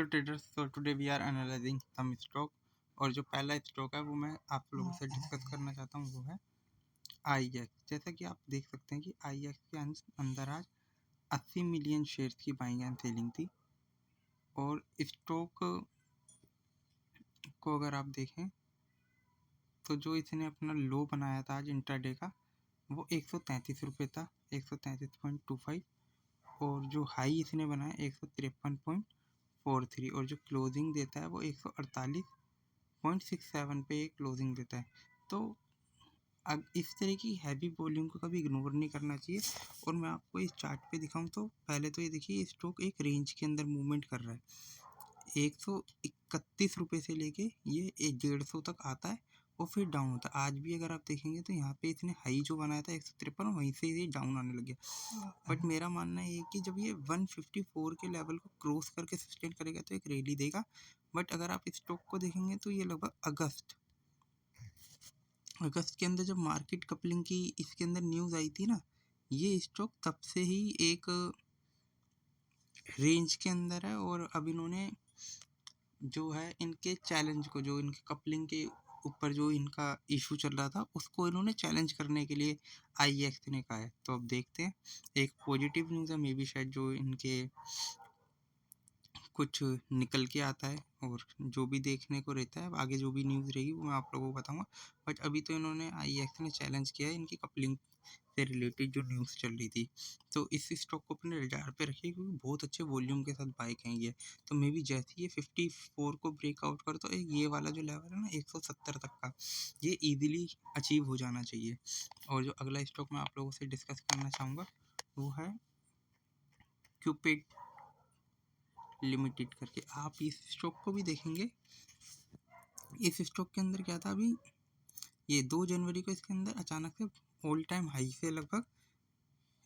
Traders, तो today we are analysing some stock. और जो पहला स्टॉक है वो मैं आप लोगों से डिस्कस करना चाहता हूँ, वो है IEX। जैसा कि आप देख सकते हैं कि IEX के अंदर आज 80 मिलियन शेयर्स की बाइंग एंड सेलिंग थी। और स्टॉक को अगर आप देखें तो जो इसने अपना लो बनाया था आज इंट्राडे का, वो 133 रुपये था, 133.25। और जो हाई इसने बनाया 153.43, और जो क्लोजिंग देता है वो 148.67 पे क्लोजिंग देता है। तो अब इस तरह की हैवी वॉल्यूम को कभी इग्नोर नहीं करना चाहिए। और मैं आपको इस चार्ट पे दिखाऊं तो पहले तो ये देखिए, स्टॉक एक रेंज के अंदर मूवमेंट कर रहा है। 131 रुपये से लेके ये 150 तक आता है और फिर डाउन होता है। आज भी अगर आप देखेंगे तो यहाँ पे इसने हाई जो बनाया था 153, वहीं से ये डाउन आने लग गया। बट मेरा मानना है कि जब ये 154 के लेवल को क्रॉस करके सस्टेन करेगा तो एक रैली देगा। बट अगर आप स्टॉक को देखेंगे तो ये लगभग अगस्त के अंदर जब मार्केट कपलिंग की इसके अंदर न्यूज़ आई थी ना, ये स्टॉक तब से ही एक रेंज के अंदर है। और अब इन्होंने जो है इनके चैलेंज को, जो इनके कपलिंग के ऊपर जो इनका इशू चल रहा था, उसको इन्होंने चैलेंज करने के लिए IEX ने कहा है। तो अब देखते हैं, एक पॉजिटिव न्यूज़ है, मे बी शायद जो इनके कुछ निकल के आता है। और जो भी देखने को रहता है, आगे जो भी न्यूज़ रहेगी वो मैं आप लोगों को बताऊंगा। बट अभी तो इन्होंने IEX ने चैलेंज किया है इनकी कपलिंग से रिलेटेड जो न्यूज़ चल रही थी। तो इस स्टॉक को अपने रडार पे रखिए, क्योंकि बहुत अच्छे वॉल्यूम के साथ बाय करेंगे। तो मे बी जैसे ही ये 54 को ब्रेकआउट कर, तो ये वाला जो लेवल है ना 170 तक का, ये ईजिली अचीव हो जाना चाहिए। और जो अगला स्टॉक मैं आप लोगों से डिस्कस करना चाहूँगा वो है क्यूपिड लिमिटेड करके। आप इस स्टॉक को भी देखेंगे, इस स्टॉक के अंदर क्या था, अभी ये 2 जनवरी को इसके अंदर अचानक से ऑल टाइम हाई से लगभग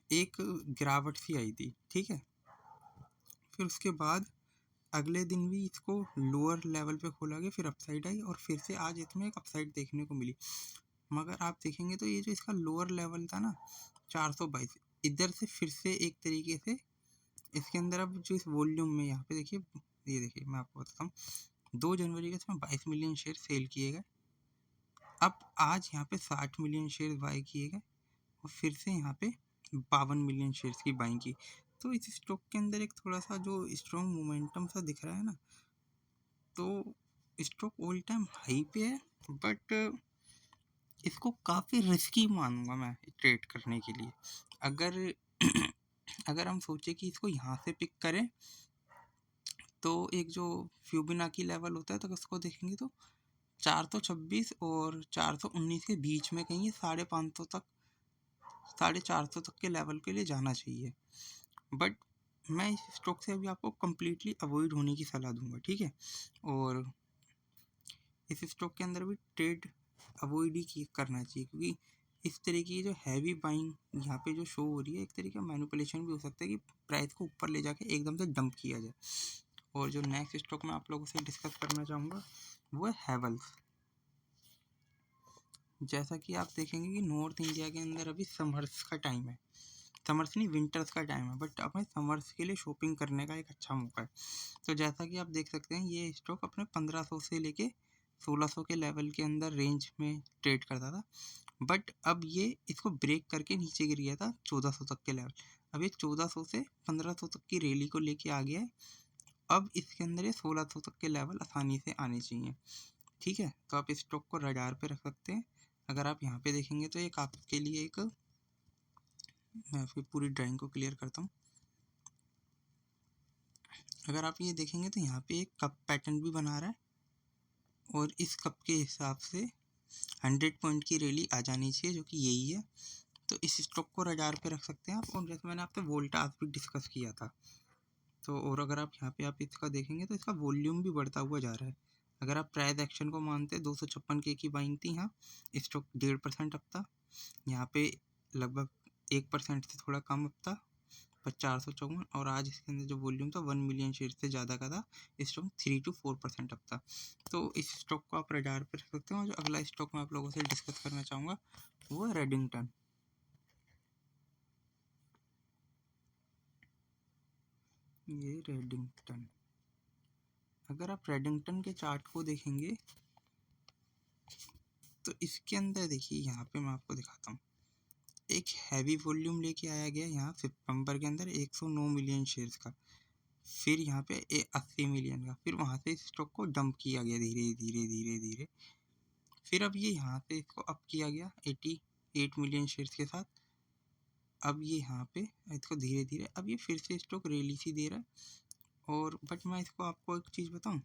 एक गिरावट सी आई थी, ठीक है। फिर उसके बाद अगले दिन भी इसको लोअर लेवल पे खोला गया, फिर अपसाइड आई, और फिर से आज इसमें एक अपसाइड देखने को मिली। मगर आप देखेंगे तो ये जो इसका लोअर लेवल था ना 422, इधर से फिर से एक तरीके से इसके अंदर अब जो इस वॉल्यूम में यहाँ पे देखिए, ये देखिए मैं आपको बताता हूँ, 2 जनवरी के इसमें 22 मिलियन शेयर सेल किए गए। अब आज यहाँ पे 60 मिलियन शेयर बाय किए गए, और फिर से यहाँ पे 52 मिलियन शेयर्स की बाइंग की। तो इस स्टॉक के अंदर एक थोड़ा सा जो स्ट्रॉन्ग मोमेंटम सा दिख रहा है ना, तो स्टॉक ऑल टाइम हाई पे है। बट इसको काफ़ी रिस्की मानूंगा मैं ट्रेड करने के लिए। अगर अगर हम सोचे कि इसको यहाँ से पिक करें, तो एक जो फ्यूबिनाकी लेवल होता है, तो उसको देखेंगे तो 426 और 419 के बीच में कहीं 550 तक, 450 तक के लेवल के लिए जाना चाहिए। बट मैं इस स्टॉक से अभी आपको कम्प्लीटली अवॉइड होने की सलाह दूंगा, ठीक है। और इस स्टॉक के अंदर भी ट्रेड अवॉइड ही करना चाहिए, क्योंकि इस तरह की जो हैवी बाइंग यहाँ पे जो शो हो रही है, एक तरीके का मैनिपुलेशन भी हो सकता है कि प्राइस को ऊपर ले जाके एकदम से डंप किया जाए। और जो नेक्स्ट स्टॉक मैं आप लोगों से डिस्कस करना चाहूँगा वो है हैवेल्स। जैसा कि आप देखेंगे कि नॉर्थ इंडिया के अंदर अभी समर्स का टाइम है, समर्स नहीं विंटर्स का टाइम है, बट अपने समर्स के लिए शॉपिंग करने का एक अच्छा मौका है। तो जैसा कि आप देख सकते हैं, ये स्टॉक अपने 1500 से लेके 1600 के लेवल के अंदर रेंज में ट्रेड करता था। बट अब ये इसको ब्रेक करके नीचे गिर गया था 1400 तक के लेवल। अब ये 1400 से 1500 तक की रैली को लेके आ गया है। अब इसके अंदर ये 1600 तक के लेवल आसानी से आने चाहिए, ठीक है। तो आप इस स्टॉक को रडार पे रख सकते हैं। अगर आप यहाँ पे देखेंगे तो एक आपके लिए एक, मैं फिर पूरी ड्राइंग को क्लियर करता हूँ। अगर आप ये देखेंगे तो यहाँ पे एक कप पैटर्न भी बना रहा है, और इस कप के हिसाब से 100 पॉइंट की रैली आ जानी चाहिए, जो कि यही है। तो इस स्टॉक को रडार पे रख सकते हैं आप। और जैसे मैंने आपसे वोल्टास भी डिस्कस किया था, तो और अगर आप यहाँ पे आप इसका देखेंगे तो इसका वॉल्यूम भी बढ़ता हुआ जा रहा है। अगर आप प्राइस एक्शन को मानते हैं, 256 के की बाइंग थी यहाँ, स्टॉक 1.5% अप था। यहाँ पे लगभग 1% से थोड़ा कम अप था, 454। और आज इसके अंदर जो वॉल्यूम था 1 मिलियन शेयर से ज़्यादा का था। स्टॉक 3 to 4% अप था। तो इस स्टॉक को आप रडार पर रख सकते हैं। और जो अगला स्टॉक मैं आप लोगों से डिस्कस करना चाहूँगा वो है रेडिंगटन। ये रेडिंगटन अगर आप रेडिंगटन के चार्ट को देखेंगे तो इसके अंदर देखिए, यहाँ पे मैं आपको दिखाता हूँ, एक हैवी वॉल्यूम लेके आया गया यहाँ सितंबर के अंदर 109 मिलियन शेयर्स का, फिर यहाँ पे 80 मिलियन का, फिर वहाँ से स्टॉक को डंप किया गया धीरे धीरे धीरे धीरे, फिर अब ये यहाँ पे इसको अप किया गया 88 मिलियन शेयर्स के साथ, अब ये यहाँ पे इसको धीरे धीरे अब ये फिर से स्टॉक रैली सी दे रहा है। और बट मैं इसको आपको एक चीज़ बताऊँ,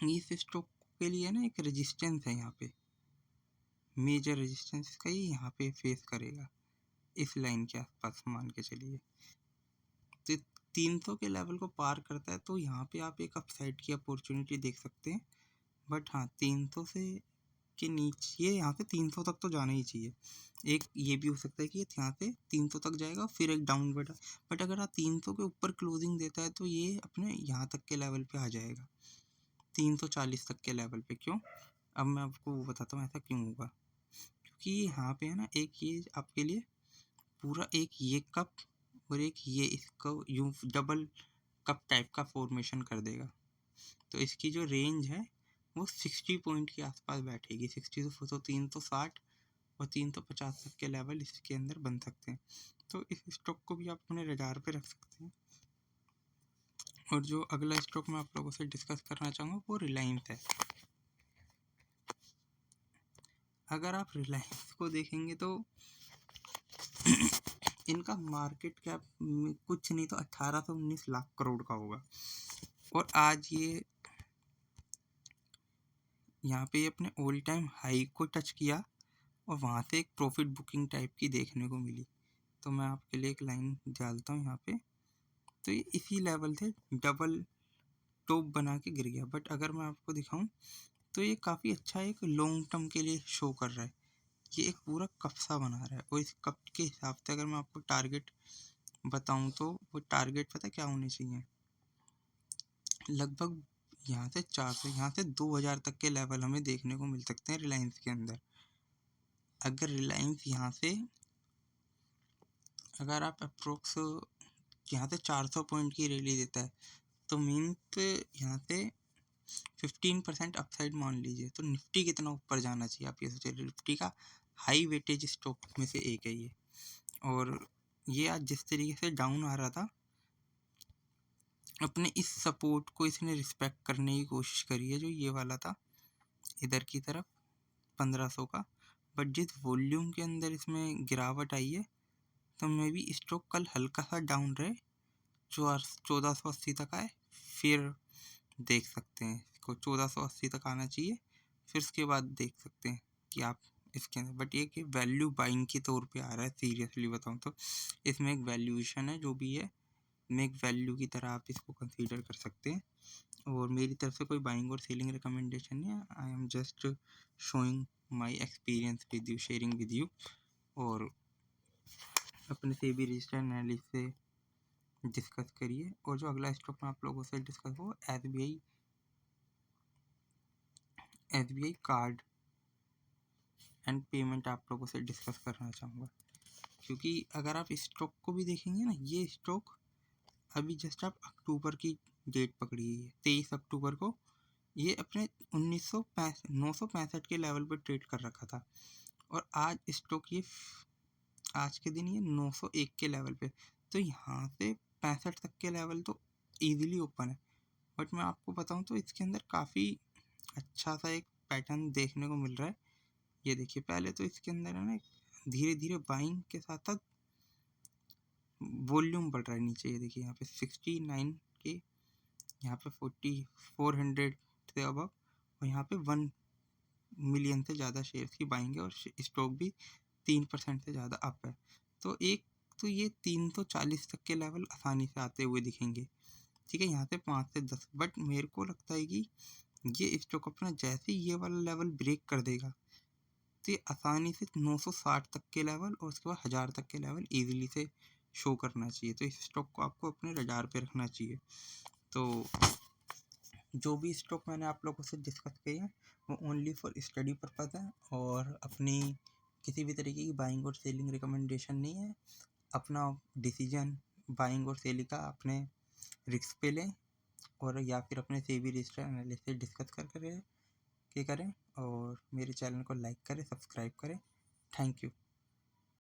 इस स्टॉक के लिए ना एक रेजिस्टेंस है यहाँ पे, मेजर रेजिस्टेंस इसका ये यहाँ पे फेस करेगा, इस लाइन के आसपास मान के चलिए। तो 300 के लेवल को पार करता है तो यहाँ पे आप एक अपसाइड की अपॉर्चुनिटी देख सकते हैं। बट हाँ, 300 से के नीचे यहाँ से 300 तक तो जाना ही चाहिए। एक ये भी हो सकता है कि यहाँ से 300 तक जाएगा फिर एक डाउनवर्ड, बट अगर आप 300 के ऊपर क्लोजिंग देता है तो ये अपने यहाँ तक के लेवल पे आ जाएगा, 340 तक के लेवल पे। क्यों? अब मैं आपको वो बताता हूँ ऐसा क्यों होगा, क्योंकि यहाँ पे है ना, एक ये आपके लिए पूरा एक ये कप और एक ये इसको यूँ डबल कप टाइप का फॉर्मेशन कर देगा। तो इसकी जो रेंज है वो 60 पॉइंट के आसपास बैठेगी, 60 तो 360 और 350 तक के लेवल इसके अंदर बन सकते हैं। तो इस स्टॉक को भी आप अपने रडार पे रख सकते हैं। और जो अगला स्टॉक मैं आप लोगों से डिस्कस करना चाहूँगा वो रिलायंस है। अगर आप रिलायंस को देखेंगे तो इनका मार्केट कैप कुछ नहीं तो 18 से 19 लाख करोड़ का होगा, और आज ये यहाँ पे अपने ऑल टाइम हाई को टच किया और वहाँ से एक प्रॉफिट बुकिंग टाइप की देखने को मिली। तो मैं आपके लिए एक लाइन डालता हूँ यहाँ पे, तो ये इसी लेवल से डबल टॉप बना के गिर गया। बट अगर मैं आपको दिखाऊं तो ये काफ़ी अच्छा एक लॉन्ग टर्म के लिए शो कर रहा है, ये एक पूरा कप सा बना रहा है। और इस कप के हिसाब से अगर मैं आपको टारगेट बताऊं तो वो टारगेट पता क्या होने चाहिए, लगभग यहाँ से 400 यहाँ से 2000 तक के लेवल हमें देखने को मिल सकते हैं रिलायंस के अंदर। अगर रिलायंस यहाँ से अगर आप अप्रोक्स यहाँ से 400 पॉइंट की रैली देता है तो मीन्स यहाँ से 15% अपसाइड मान लीजिए, तो निफ्टी कितना ऊपर जाना चाहिए आप ये सोचिए। निफ्टी का हाई वेटेज स्टॉक में से एक है ये, और ये आज जिस तरीके से डाउन आ रहा था, अपने इस सपोर्ट को इसने रिस्पेक्ट करने की कोशिश करी है जो ये वाला था इधर की तरफ 1500 का। बट जिस वॉल्यूम के अंदर इसमें गिरावट आई है तो मे बी स्टॉक कल हल्का सा डाउन रहे, जो 1480 तक आए, फिर देख सकते हैं इसको 1480 तक आना चाहिए, फिर उसके बाद देख सकते हैं कि आप इसके अंदर। बट ये कि वैल्यू बाइंग के तौर पे आ रहा है, सीरियसली बताऊँ तो इसमें एक वैल्यूएशन है जो भी है, मैं एक वैल्यू की तरह आप इसको कंसीडर कर सकते हैं। और मेरी तरफ से कोई बाइंग और सेलिंग रिकमेंडेशन नहीं है, I am just showing my experience with you, sharing with you. और अपने से भी रजिस्टर एनालिस्ट से डिस्कस करिए। और जो अगला स्टॉक मैं आप लोगों से डिस्कस हो SBI कार्ड एंड पेमेंट आप लोगों से डिस्कस करना चाहूँगा, क्योंकि अगर आप इस स्टॉक को भी देखेंगे ना, ये स्टॉक अभी जस्ट आप अक्टूबर की डेट पकड़ी है 23 अक्टूबर को, ये अपने 965 के लेवल पर ट्रेड कर रखा था, और आज स्टॉक ये आज के दिन ये 901 के लेवल पे, तो यहाँ से 65 तक के लेवल तो ईजिली ओपन है। बट मैं आपको बताऊँ तो इसके अंदर काफ़ी अच्छा सा एक पैटर्न देखने को मिल रहा है। ये देखिए, पहले तो इसके अंदर है ना धीरे धीरे बाइंग के साथ साथ वॉल्यूम बढ़ रहा है नीचे। ये देखिए यहाँ पे 69 के, यहाँ पे 400 से अबव, और यहाँ पे 1 मिलियन से ज़्यादा शेयर्स की बाइंग है, और स्टॉक भी 3% से ज़्यादा अप है। तो एक तो ये 340 तक के लेवल आसानी से आते हुए दिखेंगे, ठीक है, यहाँ से 5 से 10। बट मेरे को लगता है कि ये स्टॉक अपना जैसे ही ये वाला लेवल ब्रेक कर देगा तो ये आसानी से 960 तक के लेवल और उसके बाद 1000 तक के लेवल ईजिली से शो करना चाहिए। तो इस स्टॉक को आपको अपने रडार पे रखना चाहिए। तो जो भी स्टॉक मैंने आप लोगों से डिस्कस किए हैं वो ओनली फॉर स्टडी पर्पज़ है, और अपनी किसी भी तरीके की बाइंग और सेलिंग रिकमेंडेशन नहीं है। अपना डिसीजन बाइंग और सेलिंग का अपने रिस्क पे लें, और या फिर अपने सेबी रजिस्टर एनालिसिस डिस्कस कर करें और मेरे चैनल को लाइक करें, सब्सक्राइब करें। Thank you.